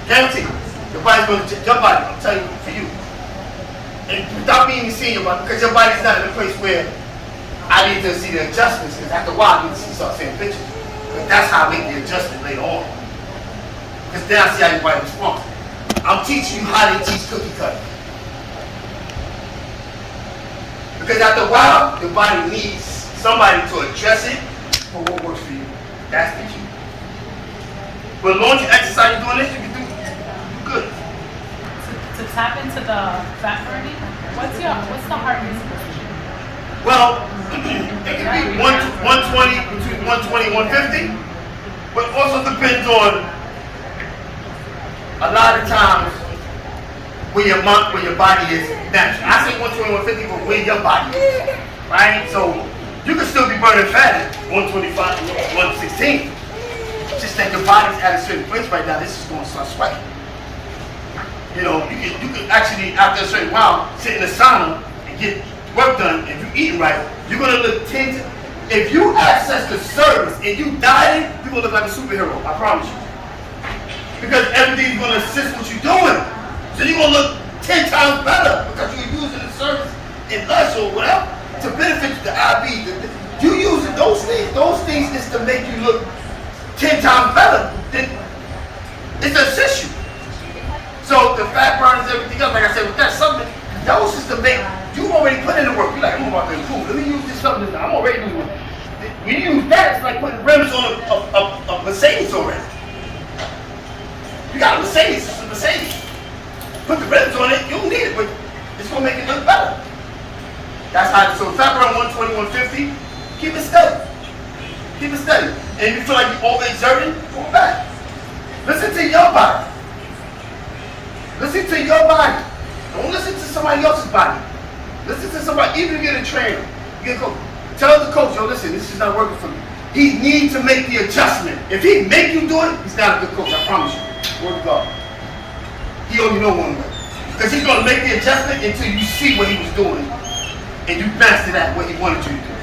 Guarantee. Your body's going to change. Your body, I'm telling you, for you. And without me even seeing your body, because your body's not in a place where I need to see the adjustments, because after a while I need to start seeing pictures. Because that's how I make the adjustment later on. Because now I see how your body responds. I'm teaching you how they teach cookie cutting. Because after a while, your body needs somebody to address it for what works for you. That's the key. But as long as you exercise, you're doing this, you can do good. To tap into the fat burning, what's the hardest position? Well, it can be 120, between 120 and 150, but it also depends on a lot of times where your body is naturally. I say 120, 150, but where your body is, right? So you can still be burning fat at 125, 116. Just that your body's at a certain place right now. This is going to start sweating. You know, you can actually, after a certain while, sit in the sauna and get work done. If you're eating right, you're going to look 10. If you access the service and you dieting, you're going to look like a superhero. I promise you. Because everything's going to assist what you're doing. So you're going to look 10 times better because you're using the service in us or whatever to benefit the IV. You using those things. Those things is to make you look 10 times better. It's to assist you. So the fat burns, everything else, like I said, with that supplement, those is to make, you already put in the work. You're like, I'm about to improve. Let me use this supplement. I'm already doing it. When you use that, it's like putting rims on a Mercedes already. You got a Mercedes, it's a Mercedes. Put the rims on it, you don't need it, but it's going to make it look better. That's how, so fat burn 120, 150, keep it steady. Keep it steady. And if you feel like you're overexerting, go back. Listen to your body. Listen to your body. Don't listen to somebody else's body. Listen to somebody, even if you're a trainer, you get a coach. Tell the coach, yo, listen, this is not working for me. He needs to make the adjustment. If he make you do it, he's not a good coach, I promise you. Word to God. He only know one way. Because he's going to make the adjustment until you see what he was doing and you master that, what he wanted you to do.